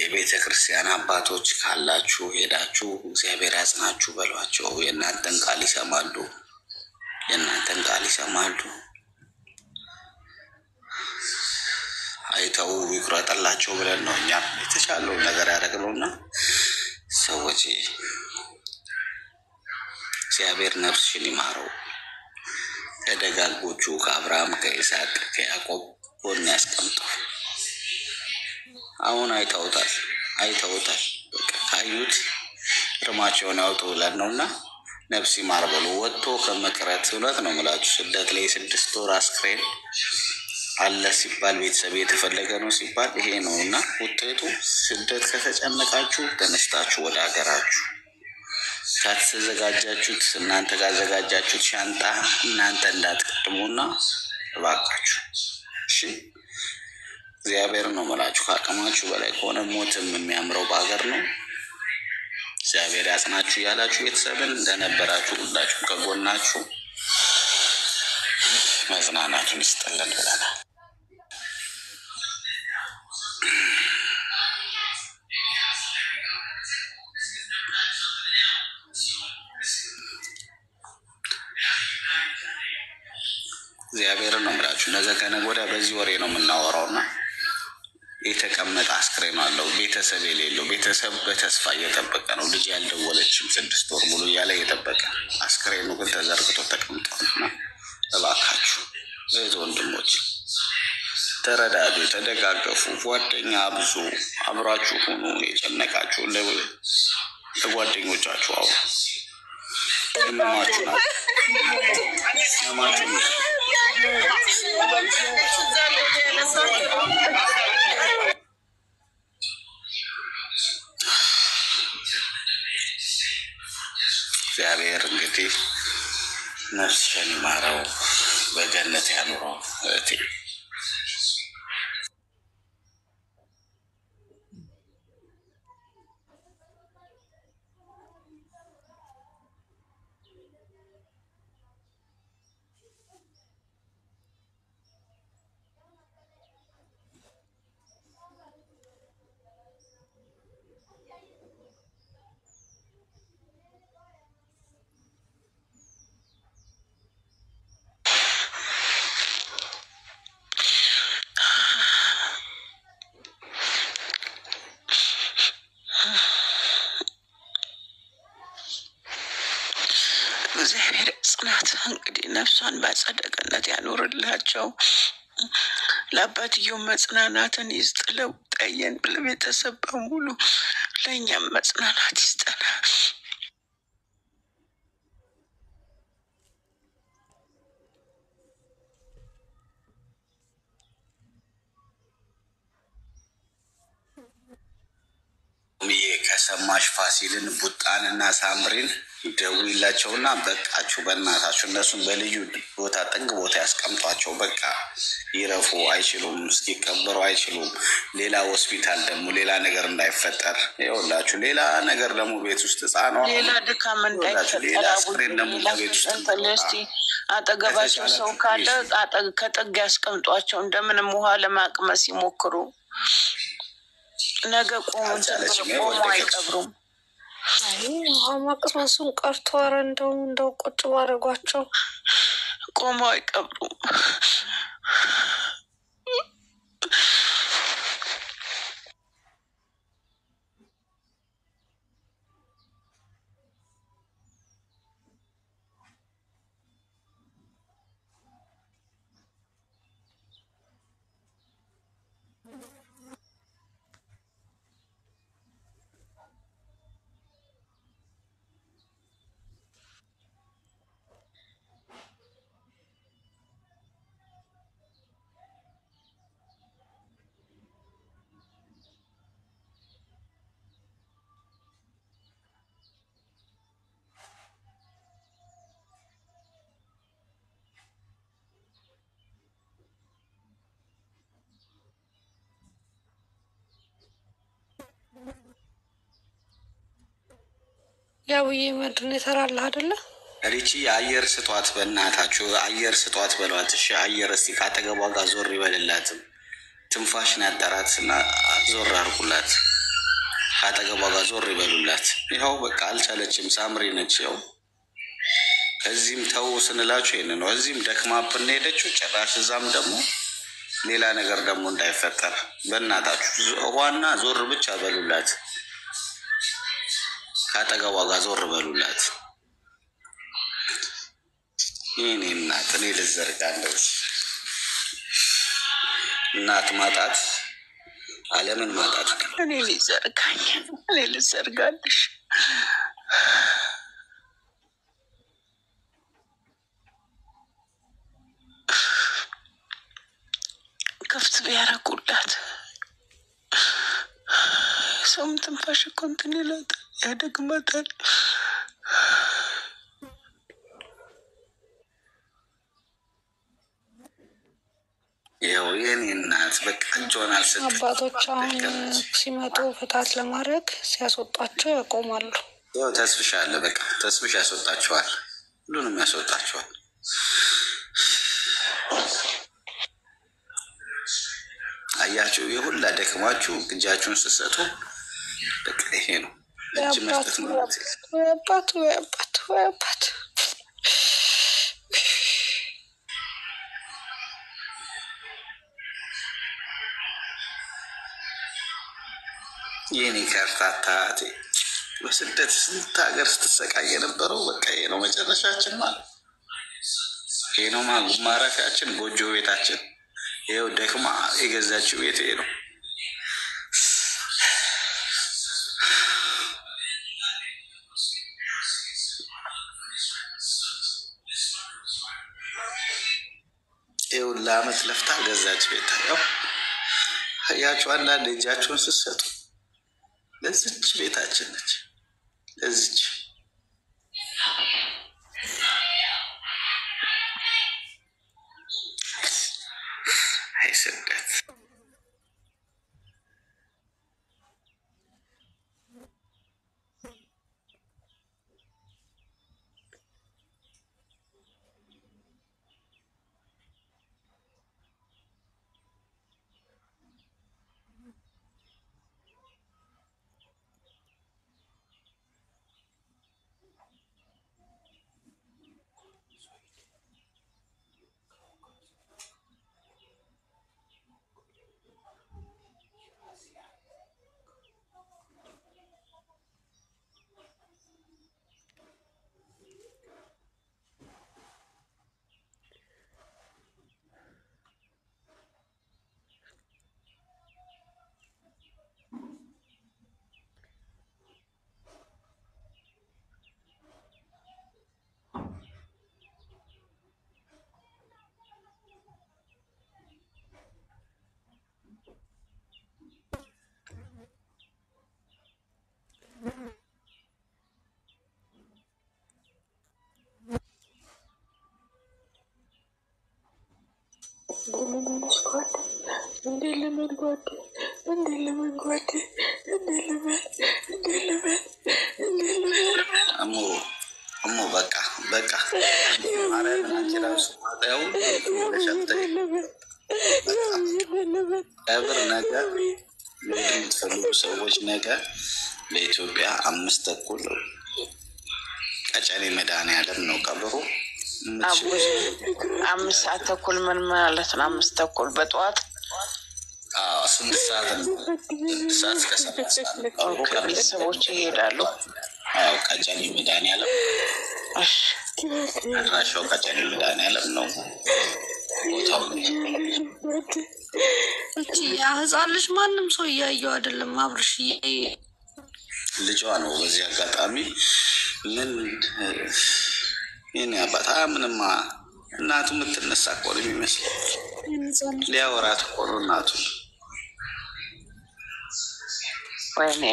የቤተ ክርስቲያን አባቶች ካላችሁ ሄዳችሁ እግዚአብሔር ያጽናችሁ በሏቸው። የእናንተን ቃል ይሰማሉ፣ የእናንተን ቃል ይሰማሉ። አይተው ይቁረጥላቸው ብለን ነው እኛም የተቻለው ነገር ያደረግነውና ሰዎች እግዚአብሔር ነፍስሽን ይማረው። ለደጋጎቹ ከአብርሃም ከይስሐቅ ከያዕቆብ ጎን ያስቀምጠው። አሁን አይተውታል። በቃ ካዩት እርማቸውን ያውጡ ብለን ነውና ነፍስ ይማር በሉ። ወጥቶ ከመቅረት እውነት ነው የምላችሁ። ስደት ላይ 6 ወር አስክሬን አለ ሲባል ቤተሰብ የተፈለገ ነው ሲባል ይሄ ነው እና ውጤቱ ስደት ከተጨነቃችሁ ተነስታችሁ ወደ ሀገራችሁ ከተዘጋጃችሁት እናንተ ካዘጋጃችሁት ሻንጣ እናንተ እንዳትቀድሙና እባካችሁ እሺ። እግዚአብሔር ነው መላችሁ። ካቀማችሁ በላይ ከሆነ ሞትም የሚያምረው በሀገር ነው። እግዚአብሔር ያጽናችሁ ያላችሁ ቤተሰብን እንደነበራችሁ ሁላችሁ ከጎናችሁ መጽናናቱን ይስጥልን ብለናል። እግዚአብሔር ነው የምላችሁ። ነገ ከነገ ወዲያ በዚህ ወሬ ነው የምናወራውና የተቀመጠ አስክሬን አለው። ቤተሰብ የሌለው ቤተሰብ በተስፋ እየጠበቀ ነው። ልጅ ያልደወለችም 6 ወር ሙሉ እያለ እየጠበቀ አስክሬኑ ግን ተዘርግቶ ተቀምጧልና እባካችሁ እህት ወንድሞች ተረዳዱ፣ ተደጋገፉ፣ ጓደኛ ብዙ አብራችሁ ሁኑ። የጨነቃችሁ ለጓደኞቻችሁ አውሩ። ህመማችሁ ነው እግዚአብሔር እንግዲህ ነፍስሽን ይማረው በገነት ያኑረው እህቴ። እግዚአብሔር ጽናት እንግዲህ ነፍሷን በአጸደ ገነት ያኖርላቸው። ለአባትየው መጽናናትን ይስጥለው። ጠየን ለቤተሰብ በሙሉ ለእኛም መጽናናት ይስጠና። ከሰማሽ ፋሲልን ቡጣንና ሳምሪን ደውይላቸውና በቃችሁ በእናታችሁ እነሱን በልዩ ቦታ ጥግ ቦታ ያስቀምጧቸው። በቃ ይረፉ። አይችሉም፣ እስኪቀበሩ አይችሉም። ሌላ ሆስፒታል ደግሞ ሌላ ነገር እንዳይፈጠር ይኸውላችሁ። ሌላ ነገር ደግሞ ቤት ውስጥ ህፃኗ ሌላ ድካም እንዳይፈጠር ደግሞ ቤት ውስጥ አጠገባቸው ሰው ካለ ከጥግ ያስቀምጧቸው። እንደምንም ውሃ ለማቅመስ ይሞክሩ። ነገ ቆሞ አይቀብሩም። ውሃ ማቅመሱን ቀርቶ ኧረ እንደው ቁጭ ባደረጓቸው ቆመው አይቀብሩም። ያውዬ መድን ይሰራል አይደለ? ሪቺ አየር ስጧት፣ በእናታችሁ አየር ስጧት በሏት። እሺ አየር እስቲ ካጠገቧ ጋር ዞር ይበልላትም። ትንፋሽን ያጠራትና ዞር አርጉላት። ካጠገቧ ጋር ዞር ይበሉላት። ይኸው በቃ አልቻለችም። ሳምሪ ነች። ይኸው እዚህም ተው ስንላችሁ ይህን ነው። እዚህም ደክማብን ሄደችው ጭራሽ እዛም ደግሞ ሌላ ነገር ደግሞ እንዳይፈጠር በእናታችሁ ዋና ዞር ብቻ በሉላት። ካጠገቧ ጋር ዞር በሉላት። ይህኔ እናት እኔ ልዘርጋለሁ። እናት ማጣት ዓለምን ማጣት እኔ ልዘርጋኝ፣ እኔ ልዘርጋለሽ። ክፍት ቢያረጉላት ሰውም ትንፋሽ እኮ እንትን ይላታል፣ ያደግማታል። ይኸው የኔ እናት በቃ እጇን አልሰጠችም። አባቶች አሁን ሲመጡ ፍታት ለማድረግ ሲያስወጣቸው ያቆማሉ። ያው ተስፍሻ አለ። በቃ ተስፍሻ ያስወጣቸዋል፣ ሁሉንም ያስወጣቸዋል። አያችሁ የሁላ ደክማችሁ እጃችሁን ስትሰጡ በቃ ይሄ ነው እጅ መስጠት ማለት ወይ አባት የኔ ከርታታ በስደት ስንት ሀገር ስትሰቃይ የነበረው በቃ ይሄ ነው መጨረሻችን ማለት ይሄ ነው ማረፊያችን፣ ጎጆ ቤታችን። ይኸው ደክማ የገዛችው ቤት ይሄ ነው። ይኸውልህ ለአመት ለፍታ ገዛች ቤት። ያው ያችሁ አንዳንድ እጃችሁን ስትሰጡ ለዚች ቤታችን ነች። ለዚች አይሰደት እሞ በቃ በቃ ማርያምን አንቺ ራሱ ያው ቀብር ነገር የምትፈልጉ ሰዎች ነገር ለኢትዮጵያ 5 ተኩል ቀጨኔ መድኃኔዓለም ነው ቀብሩ። 5 ሰዓት ተኩል ምን ማለት ነው? 5 ተኩል በጠዋት 6 ሰዓት እስከ 7 ሰዓት ቤተሰቦች ይሄዳሉ። ቀጨኔ መድኃኔዓለም አድራሻው ቀጨኔ መድኃኔዓለም ነው ቦታው። እቺ ህፃን ልጅ ማንም ሰው እያየው አይደለም። አብርሽ ልጇ ነው። በዚህ አጋጣሚ ምን የኔ አባት ምንም እናቱ የምትነሳ እኮ ነው የሚመስለው። ሊያወራት እኮ ነው እናቱ። ወይኔ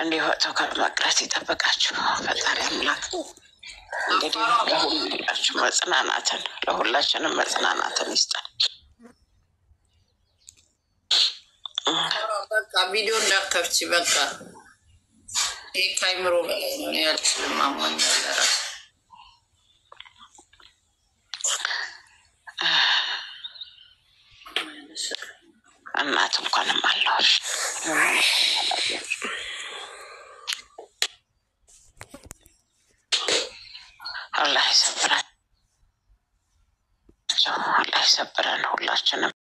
እንዲህ ወጥቶ ከመቅረት ይጠብቃችሁ ፈጣሪ አምላክ። እንግዲህ ለሁላችሁ መጽናናትን ለሁላችንም መጽናናትን ይስጣል። በቃ ቪዲዮ እንዳትከፍቺ በቃ ይሄ ካይምሮ በላይ ነው ያልችልም። አሞኝ ያለራስ እናት እንኳንም አለሽ አላህ ይሰብረን ሁላችንም።